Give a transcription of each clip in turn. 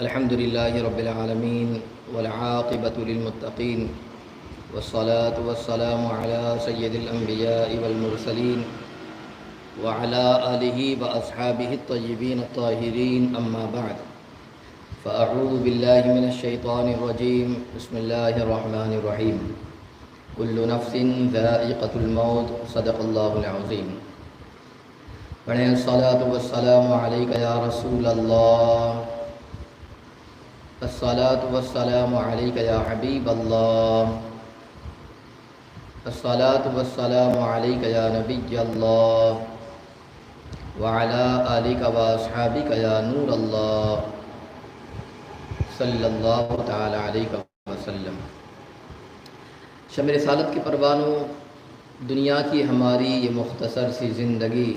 الحمد لله رب العالمين والعاقبة للمتقين والصلاة والسلام على سيد الأنبياء والمرسلين وعلى آله وأصحابه الطيبين الطاهرين أما بعد فأعوذ بالله من الشيطان الرجيم بسم الله الرحمن الرحيم كل نفس ذائقة الموت صدق الله العظيم پڑھیں الصلاة والسلام عليك يا رسول الله الصلاة والسلام عليك يا حبيب الله الصلاة والسلام عليك يا نبي الله وعلى آلك وأصحابك يا نور الله صلی اللہ تعالی علیہ وسلم۔ شمع رسالت کے پروانوں، دنیا کی ہماری یہ مختصر سی زندگی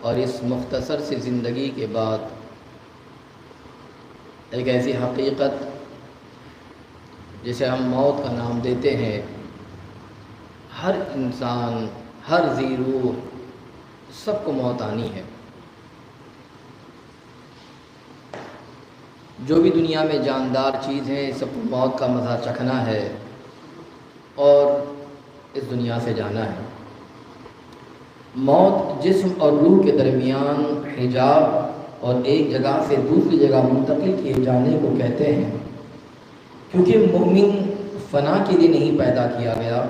اور اس مختصر سی زندگی کے بعد ایک ایسی حقیقت جسے ہم موت کا نام دیتے ہیں، ہر انسان، ہر ذی روح، سب کو موت آنی ہے۔ جو بھی دنیا میں جاندار چیز ہیں سب کو موت کا مزہ چکھنا ہے اور اس دنیا سے جانا ہے۔ موت جسم اور روح کے درمیان حجاب اور ایک جگہ سے دوسری جگہ منتقل کیے جانے کو کہتے ہیں، کیونکہ مومن فنا کے لیے نہیں پیدا کیا گیا۔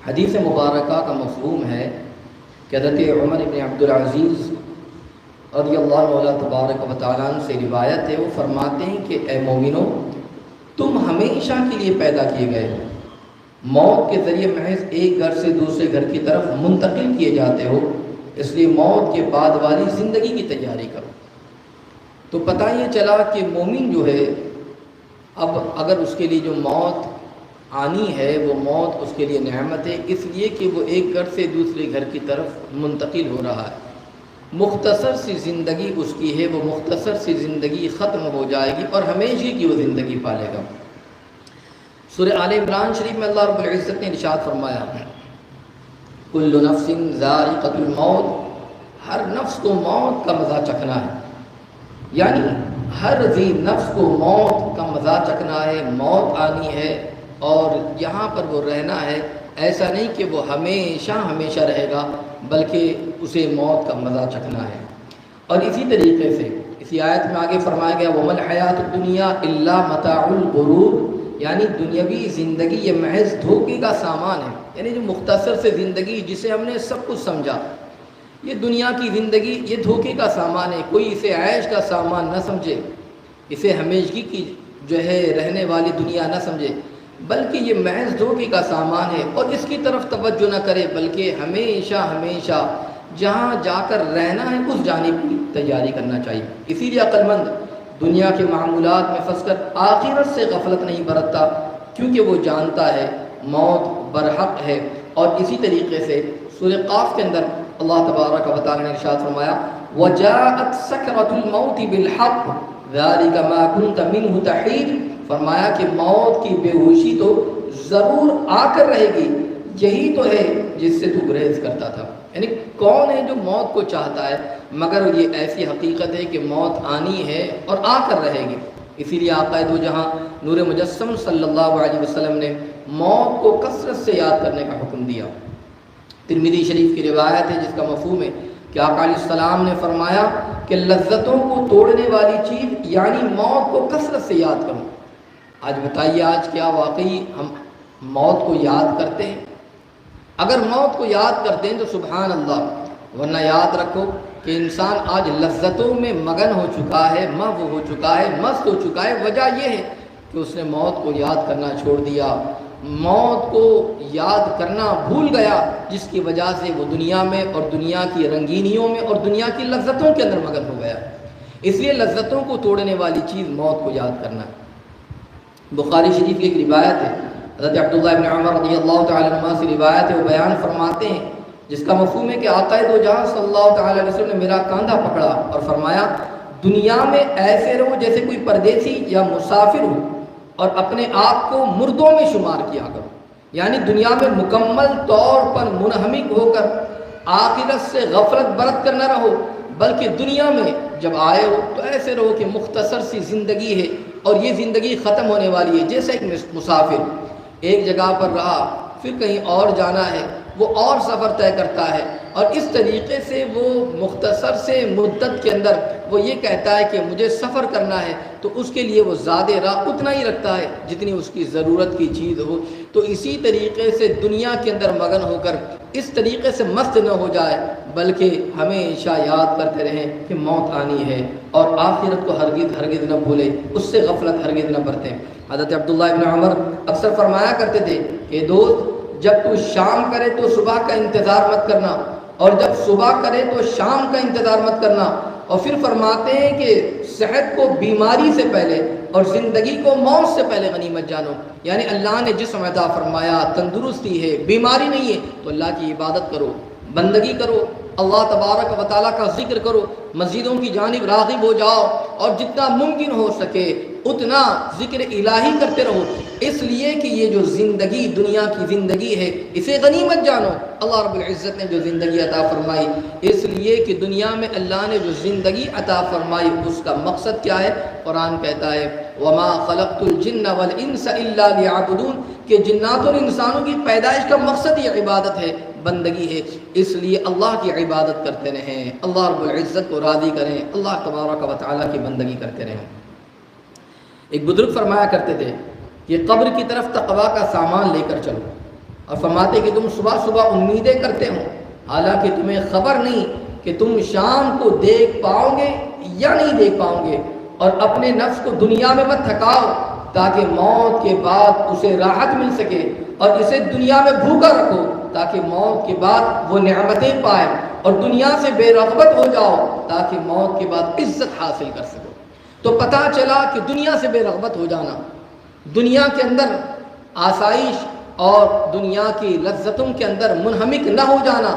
حدیث مبارکہ کا مفہوم ہے کہ حضرت عمر بن عبدالعزیز رضی اللہ عنہ تبارک و تعالیٰ عنہ سے روایت ہے، وہ فرماتے ہیں کہ اے مومنو، تم ہمیشہ کے لیے پیدا کیے گئے ہو، موت کے ذریعے محض ایک گھر سے دوسرے گھر کی طرف منتقل کیے جاتے ہو، اس لیے موت کے بعد والی زندگی کی تیاری کرو۔ تو پتہ یہ چلا کہ مومن جو ہے، اب اگر اس کے لیے جو موت آنی ہے وہ موت اس کے لیے نعمت ہے، اس لیے کہ وہ ایک گھر سے دوسرے گھر کی طرف منتقل ہو رہا ہے۔ مختصر سی زندگی اس کی ہے، وہ مختصر سی زندگی ختم ہو جائے گی اور ہمیشہ کی وہ زندگی پالے گا۔ سورہ آل عمران شریف میں اللہ رب العزت نے ارشاد فرمایا، کل نفس ذائقۃ الموت، ہر نفس کو موت کا مزہ چکھنا ہے، یعنی ہر ذی نفس کو موت کا مزہ چکھنا ہے، موت آنی ہے اور یہاں پر وہ رہنا ہے۔ ایسا نہیں کہ وہ ہمیشہ ہمیشہ رہے گا، بلکہ اسے موت کا مزہ چکھنا ہے۔ اور اسی طریقے سے اسی آیت میں آگے فرمایا گیا، وَمَا الْحَيَاةُ الدُّنْيَا إِلَّا مَتَاعُ الْغُرُورِ، یعنی دنیاوی زندگی یہ محض دھوکے کا سامان ہے، یعنی جو مختصر سے زندگی جسے ہم نے سب کچھ سمجھا، یہ دنیا کی زندگی یہ دھوکے کا سامان ہے۔ کوئی اسے عیش کا سامان نہ سمجھے، اسے ہمیشگی کی جو ہے رہنے والی دنیا نہ سمجھے، بلکہ یہ محض دھوکے کا سامان ہے اور اس کی طرف توجہ نہ کرے، بلکہ ہمیشہ ہمیشہ جہاں جا کر رہنا ہے اس جانب کی تیاری کرنا چاہیے۔ اسی لیے عقل مند دنیا کے معمولات میں پھنس کر آخرت سے غفلت نہیں برتتا، کیونکہ وہ جانتا ہے موت برحق ہے۔ اور اسی طریقے سے سورہ قاف کے اندر اللہ تبارک و تعالی نے ارشاد فرمایا، وَجَاءَتْ سَكْرَةُ الْمَوْتِ بِالْحَقِّ ذَلِكَ مَا كُنْتَ مِنْهُ تَحِيدُ، فرمایا کہ موت کی بے ہوشی تو ضرور آ کر رہے گی، یہی تو ہے جس سے تو گریز کرتا تھا۔ یعنی کون ہے جو موت کو چاہتا ہے، مگر یہ ایسی حقیقت ہے کہ موت آنی ہے اور آ کر رہے گی۔ اسی لیے آقا دو جہاں نور مجسم صلی اللہ علیہ وسلم نے موت کو کثرت سے یاد کرنے کا حکم دیا۔ ترمذی شریف کی روایت ہے جس کا مفہوم ہے کہ آقا علیہ السلام نے فرمایا کہ لذتوں کو توڑنے والی چیز یعنی موت کو کثرت سے یاد کرو۔ آج بتائیے، آج کیا واقعی ہم موت کو یاد کرتے ہیں؟ اگر موت کو یاد کرتے ہیں تو سبحان اللہ، ورنہ یاد رکھو کہ انسان آج لذتوں میں مگن ہو چکا ہے، محو ہو چکا ہے، مست ہو چکا ہے۔ وجہ یہ ہے کہ اس نے موت کو یاد کرنا چھوڑ دیا، موت کو یاد کرنا بھول گیا، جس کی وجہ سے وہ دنیا میں اور دنیا کی رنگینیوں میں اور دنیا کی لذتوں کے اندر مگن ہو گیا۔ اس لیے لذتوں کو توڑنے والی چیز موت کو یاد کرنا ہے۔ بخاری شریف کی ایک روایت ہے، حضرت عبداللہ بن عمر رضی اللہ تعالی عنہ سے روایت ہے، وہ بیان فرماتے ہیں جس کا مفہوم ہے کہ آقا دو جہاں صلی اللہ تعالی علیہ وسلم نے میرا کاندھا پکڑا اور فرمایا، دنیا میں ایسے رہو جیسے کوئی پردیسی یا مسافر ہو اور اپنے آپ کو مردوں میں شمار کیا کرو، یعنی دنیا میں مکمل طور پر منہمک ہو کر آخرت سے غفلت برت کر نہ رہو، بلکہ دنیا میں جب آئے ہو تو ایسے رہو کہ مختصر سی زندگی ہے اور یہ زندگی ختم ہونے والی ہے. جیسے ایک مسافر ایک جگہ پر رہا پھر کہیں اور جانا ہے، وہ اور سفر طے کرتا ہے، اور اس طریقے سے وہ مختصر سے مدت کے اندر وہ یہ کہتا ہے کہ مجھے سفر کرنا ہے، تو اس کے لیے وہ زیادہ راہ اتنا ہی رکھتا ہے جتنی اس کی ضرورت کی چیز ہو. تو اسی طریقے سے دنیا کے اندر مگن ہو کر اس طریقے سے مست نہ ہو جائے، بلکہ ہمیشہ یاد کرتے رہیں کہ موت آنی ہے، اور آخرت کو ہرگز نہ بھولے، اس سے غفلت ہرگز نہ برتیں. حضرت عبداللہ ابن عمر اکثر فرمایا کرتے تھے کہ دوست، جب تو شام کرے تو صبح کا انتظار مت کرنا، اور جب صبح کرے تو شام کا انتظار مت کرنا. اور پھر فرماتے ہیں کہ صحت کو بیماری سے پہلے اور زندگی کو موت سے پہلے غنیمت جانو. یعنی اللہ نے جسم عطا فرمایا، تندرستی ہے، بیماری نہیں ہے، تو اللہ کی عبادت کرو، بندگی کرو، اللہ تبارک و تعالیٰ کا ذکر کرو، مسجدوں کی جانب راغب ہو جاؤ، اور جتنا ممکن ہو سکے اتنا ذکر الہی کرتے رہو، اس لیے کہ یہ جو زندگی دنیا کی زندگی ہے اسے غنیمت جانو. اللہ رب العزت نے جو زندگی عطا فرمائی، اس لیے کہ دنیا میں اللہ نے جو زندگی عطا فرمائی اس کا مقصد کیا ہے؟ قرآن کہتا ہے وَمَا خَلَقْتُ الْجِنَّ وَالْإِنسَ إِلَّا لِيَعْبُدُونَ، کہ جنات اور انسانوں کی پیدائش کا مقصد یہ عبادت ہے، بندگی ہے. اس لیے اللہ کی عبادت کرتے رہیں، اللہ رب العزت کو راضی کریں، اللہ تبارک و تعالیٰ کی بندگی کرتے رہیں. ایک بزرگ فرمایا کرتے تھے کہ قبر کی طرف تقویٰ کا سامان لے کر چلو، اور فرماتے کہ تم صبح صبح امیدیں کرتے ہو، حالانکہ تمہیں خبر نہیں کہ تم شام کو دیکھ پاؤ گے یا نہیں دیکھ پاؤ گے. اور اپنے نفس کو دنیا میں مت تھکاؤ تاکہ موت کے بعد اسے راحت مل سکے، اور اسے دنیا میں بھوکا رکھو تاکہ موت کے بعد وہ نعمتیں پائے، اور دنیا سے بے رغبت ہو جاؤ تاکہ موت کے بعد عزت حاصل کر سکو. تو پتہ چلا کہ دنیا سے بے رغبت ہو جانا، دنیا کے اندر آسائش اور دنیا کی لذتوں کے اندر منہمک نہ ہو جانا،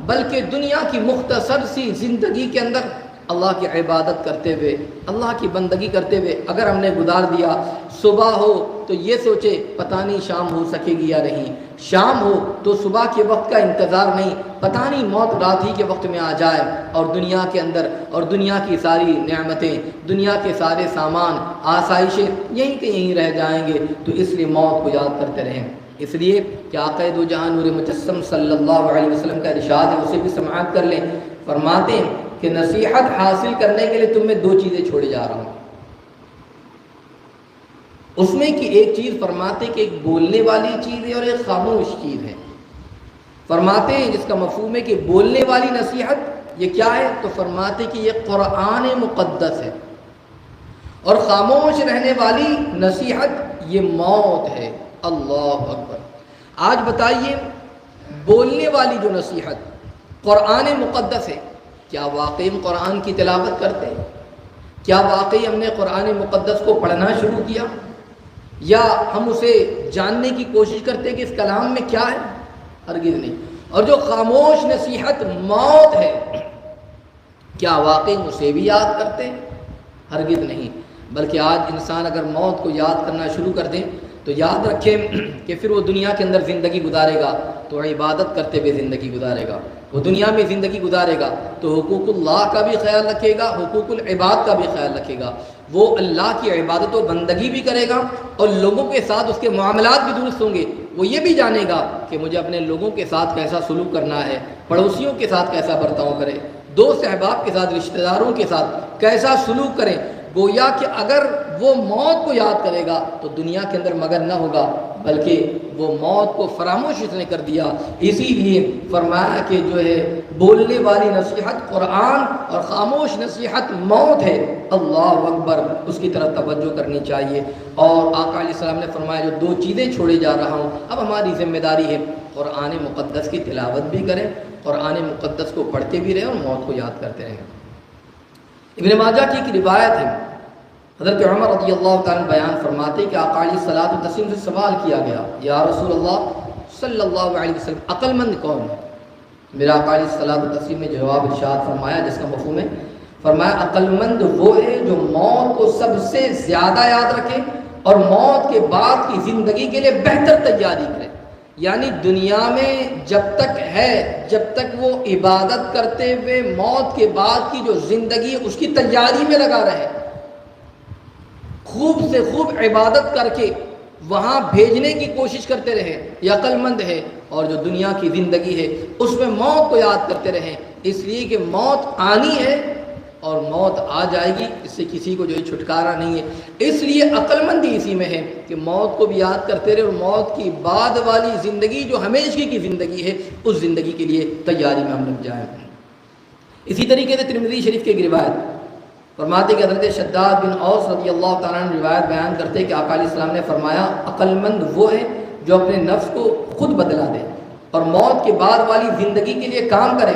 بلکہ دنیا کی مختصر سی زندگی کے اندر اللہ کی عبادت کرتے ہوئے، اللہ کی بندگی کرتے ہوئے اگر ہم نے گزار دیا. صبح ہو تو یہ سوچے پتہ نہیں شام ہو سکے گی یا نہیں، شام ہو تو صبح کے وقت کا انتظار نہیں، پتہ نہیں موت رات ہی کے وقت میں آ جائے، اور دنیا کے اندر اور دنیا کی ساری نعمتیں، دنیا کے سارے سامان، آسائشیں یہیں کہ یہیں رہ جائیں گے. تو اس لیے موت کو یاد کرتے رہیں. اس لیے کہ آقا دو جہاں نور مجسم صلی اللہ علیہ وسلم کا ارشاد ہے، اسے بھی سماعت کر لیں. فرماتے ہیں کہ نصیحت حاصل کرنے کے لیے تم میں دو چیزیں چھوڑے جا رہا ہوں. اس میں کی ایک چیز فرماتے کہ ایک بولنے والی چیز ہے اور ایک خاموش چیز ہے. فرماتے ہیں جس کا مفہوم ہے کہ بولنے والی نصیحت یہ کیا ہے، تو فرماتے کہ یہ قرآن مقدس ہے، اور خاموش رہنے والی نصیحت یہ موت ہے. اللہ اکبر. آج بتائیے بولنے والی جو نصیحت قرآن مقدس ہے، کیا واقعی ہم قرآن کی تلاوت کرتے ہیں؟ کیا واقعی ہم نے قرآن مقدس کو پڑھنا شروع کیا، یا ہم اسے جاننے کی کوشش کرتے ہیں کہ اس کلام میں کیا ہے؟ ہرگز نہیں. اور جو خاموش نصیحت موت ہے، کیا واقعی اسے بھی یاد کرتے ہیں؟ ہرگز نہیں. بلکہ آج انسان اگر موت کو یاد کرنا شروع کر دیں تو یاد رکھیں کہ پھر وہ دنیا کے اندر زندگی گزارے گا تو عبادت کرتے ہوئے زندگی گزارے گا، وہ دنیا میں زندگی گزارے گا تو حقوق اللہ کا بھی خیال رکھے گا، حقوق العباد کا بھی خیال رکھے گا. وہ اللہ کی عبادت و بندگی بھی کرے گا، اور لوگوں کے ساتھ اس کے معاملات بھی درست ہوں گے. وہ یہ بھی جانے گا کہ مجھے اپنے لوگوں کے ساتھ کیسا سلوک کرنا ہے، پڑوسیوں کے ساتھ کیسا برتاؤ کرے، دوست احباب کے ساتھ، رشتہ داروں کے ساتھ کیسا سلوک کریں. گویا کہ اگر وہ موت کو یاد کرے گا تو دنیا کے اندر مگن نہ ہوگا، بلکہ وہ موت کو فراموش اس نے کر دیا. اسی لیے فرمایا کہ جو ہے بولنے والی نصیحت قرآن اور خاموش نصیحت موت ہے. اللہ اکبر. اس کی طرف توجہ کرنی چاہیے. اور آقا علیہ السلام نے فرمایا جو دو چیزیں چھوڑے جا رہا ہوں، اب ہماری ذمہ داری ہے قرآن مقدس کی تلاوت بھی کریں، قرآن مقدس کو پڑھتے بھی رہیں اور موت کو یاد کرتے رہیں. ابن ماجہ کی ایک روایت ہے، حضرت عمر رضی اللہ تعالیٰ بیان فرماتے کہ آقا علیہ الصلوۃ والتسلیم سے سوال کیا گیا، یا رسول اللہ صلی اللہ علیہ وسلم عقل مند کون ہے؟ میرا آقا علیہ الصلوۃ والتسلیم نے جواب ارشاد فرمایا جس کا مفہوم ہے، فرمایا عقل مند وہ ہے جو موت کو سب سے زیادہ یاد رکھے اور موت کے بعد کی زندگی کے لیے بہتر تیاری کرے. یعنی دنیا میں جب تک ہے، جب تک وہ عبادت کرتے ہوئے موت کے بعد کی جو زندگی ہے اس کی تیاری میں لگا رہے، خوب سے خوب عبادت کر کے وہاں بھیجنے کی کوشش کرتے رہے، یہ عقل مند ہے۔ اور جو دنیا کی زندگی ہے اس میں موت کو یاد کرتے رہیں، اس لیے کہ موت آنی ہے اور موت آ جائے گی، اس سے کسی کو جو ہے چھٹکارا نہیں ہے۔ اس لیے عقل مندی اسی میں ہے کہ موت کو بھی یاد کرتے رہے اور موت کی بعد والی زندگی جو ہمیشہ کی زندگی ہے اس زندگی کے لیے تیاری میں ہم لگ جائیں۔ اسی طریقے سے ترمذی شریف کی ایک روایت فرماتے کہ حضرت شداد بن اوس رضی اللہ تعالیٰ عنہ روایت بیان کرتے کہ آقا علیہ السلام نے فرمایا عقل مند وہ ہے جو اپنے نفس کو خود بدلا دے اور موت کے بعد والی زندگی کے لیے کام کرے،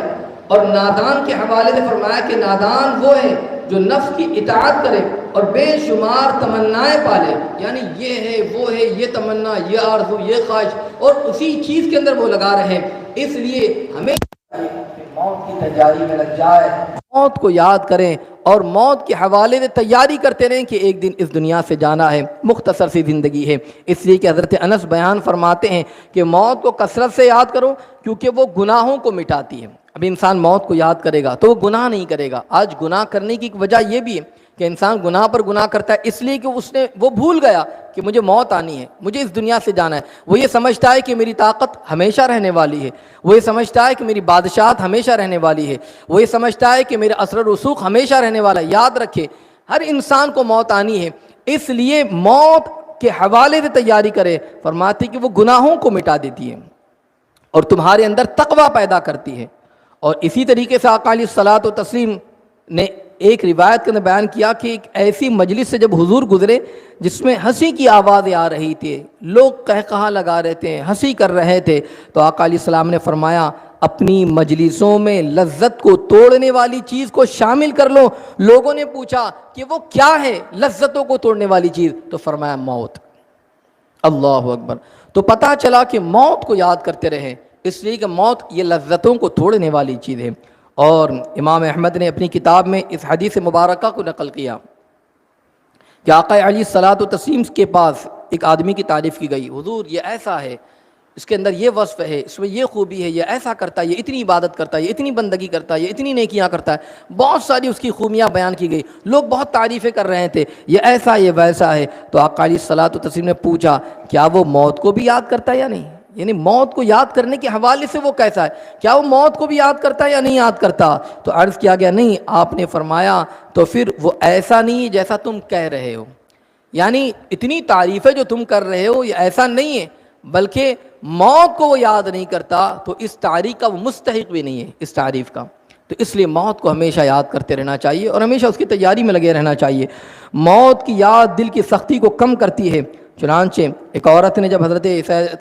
اور نادان کے حوالے سے فرمایا کہ نادان وہ ہے جو نفس کی اطاعت کرے اور بے شمار تمنائیں پالے، یعنی یہ ہے وہ ہے، یہ تمنا، یہ آرزو، یہ خواہش، اور اسی چیز کے اندر وہ لگا رہے۔ اس لیے ہمیں موت کی تیاری میں لگ جائے، موت کو یاد کریں اور موت کے حوالے سے تیاری کرتے رہیں کہ ایک دن اس دنیا سے جانا ہے، مختصر سی زندگی ہے۔ اس لیے کہ حضرت انس بیان فرماتے ہیں کہ موت کو کثرت سے یاد کرو کیونکہ وہ گناہوں کو مٹاتی ہے۔ اب انسان موت کو یاد کرے گا تو وہ گناہ نہیں کرے گا۔ آج گناہ کرنے کی وجہ یہ بھی ہے کہ انسان گناہ پر گناہ کرتا ہے اس لیے کہ وہ بھول گیا کہ مجھے موت آنی ہے، مجھے اس دنیا سے جانا ہے۔ وہ یہ سمجھتا ہے کہ میری طاقت ہمیشہ رہنے والی ہے، وہ یہ سمجھتا ہے کہ میری بادشاہت ہمیشہ رہنے والی ہے، وہ یہ سمجھتا ہے کہ میرا اثر و رسوخ ہمیشہ رہنے والا ہے۔ یاد رکھے ہر انسان کو موت آنی ہے، اس لیے موت کے حوالے سے تیاری کرے۔ فرماتی کہ وہ گناہوں کو مٹا دیتی ہے اور تمہارے اندر تقوی پیدا کرتی ہے۔ اور اسی طریقے سے آقا علیہ الصلوۃ والتسلیم نے ایک روایت کے اندر بیان کیا کہ ایک ایسی مجلس سے جب حضور گزرے جس میں ہنسی کی آوازیں آ رہی تھی، لوگ قہقہا لگا رہے تھے، ہنسی کر رہے تھے، تو آقا علیہ السلام نے فرمایا اپنی مجلسوں میں لذت کو توڑنے والی چیز کو شامل کر لو۔ لوگوں نے پوچھا کہ وہ کیا ہے لذتوں کو توڑنے والی چیز؟ تو فرمایا موت۔ اللہ اکبر۔ تو پتہ چلا کہ موت کو یاد کرتے رہیں، اس لیے کہ موت یہ لذتوں کو توڑنے والی چیز ہے۔ اور امام احمد نے اپنی کتاب میں اس حدیث مبارکہ کو نقل کیا کہ آقا علیہ الصلوۃ والتسلیم کے پاس ایک آدمی کی تعریف کی گئی، حضور یہ ایسا ہے، اس کے اندر یہ وصف ہے، اس میں یہ خوبی ہے، یہ ایسا کرتا ہے، یہ اتنی عبادت کرتا ہے، یہ اتنی بندگی کرتا ہے، یہ اتنی نیکیاں کرتا ہے، بہت ساری اس کی خوبیاں بیان کی گئی، لوگ بہت تعریفیں کر رہے تھے، یہ ایسا یہ ویسا ہے۔ تو آقا علیہ الصلوۃ والتسلیم نے پوچھا کیا وہ موت کو بھی یاد کرتا ہے یا نہیں؟ یعنی موت کو یاد کرنے کے حوالے سے وہ کیسا ہے، کیا وہ موت کو بھی یاد کرتا ہے یا نہیں یاد کرتا؟ تو عرض کیا گیا نہیں۔ آپ نے فرمایا تو پھر وہ ایسا نہیں جیسا تم کہہ رہے ہو، یعنی اتنی تعریفیں جو تم کر رہے ہو یہ ایسا نہیں ہے، بلکہ موت کو وہ یاد نہیں کرتا تو اس تعریف کا وہ مستحق بھی نہیں ہے اس تعریف کا۔ تو اس لیے موت کو ہمیشہ یاد کرتے رہنا چاہیے اور ہمیشہ اس کی تیاری میں لگے رہنا چاہیے۔ موت کی یاد دل کی سختی کو کم کرتی ہے۔ چنانچہ ایک عورت نے جب حضرت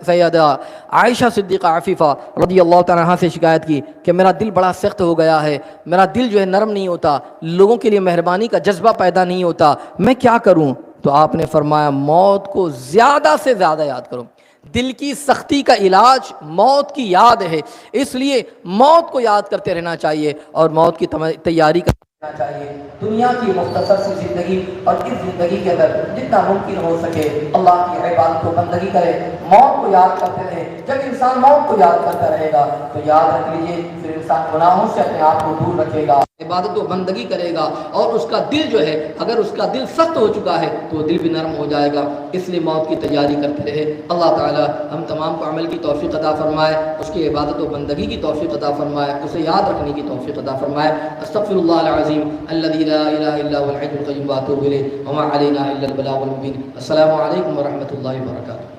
سیدہ عائشہ صدیقہ عفیفہ رضی اللہ تعالیٰ عنہا سے شکایت کی کہ میرا دل بڑا سخت ہو گیا ہے، میرا دل جو ہے نرم نہیں ہوتا، لوگوں کے لیے مہربانی کا جذبہ پیدا نہیں ہوتا، میں کیا کروں؟ تو آپ نے فرمایا موت کو زیادہ سے زیادہ یاد کرو۔ دل کی سختی کا علاج موت کی یاد ہے، اس لیے موت کو یاد کرتے رہنا چاہیے اور موت کی تیاری کرنا چاہیے۔ دنیا کی مختصر سی زندگی اور اس زندگی کے اندر جتنا ممکن ہو سکے اللہ کی عبادت کو بندگی کرے، موت کو یاد کرتے رہے۔ جب انسان موت کو یاد کرتا رہے گا تو یاد رکھ لیجیے پھر انسان گناہوں سے اپنے آپ کو دور رکھے گا، عبادت و بندگی کرے گا، اور اس کا دل جو ہے اگر اس کا دل سخت ہو چکا ہے تو وہ دل بھی نرم ہو جائے گا۔ اس لیے موت کی تیاری کرتے رہے۔ اللہ تعالی ہم تمام کو عمل کی توفیق عطا فرمائے، اس کی عبادت و بندگی کی توفیق عطا فرمائے، اسے یاد رکھنے کی توفیق عطا فرمائے۔ استغفر اللہ العظیم الذي لا اله الا هو الحي القيوم واتوب اليه وما علينا الا البلاغ المبين۔ السلام علیکم ورحمۃ اللہ وبرکاتہ۔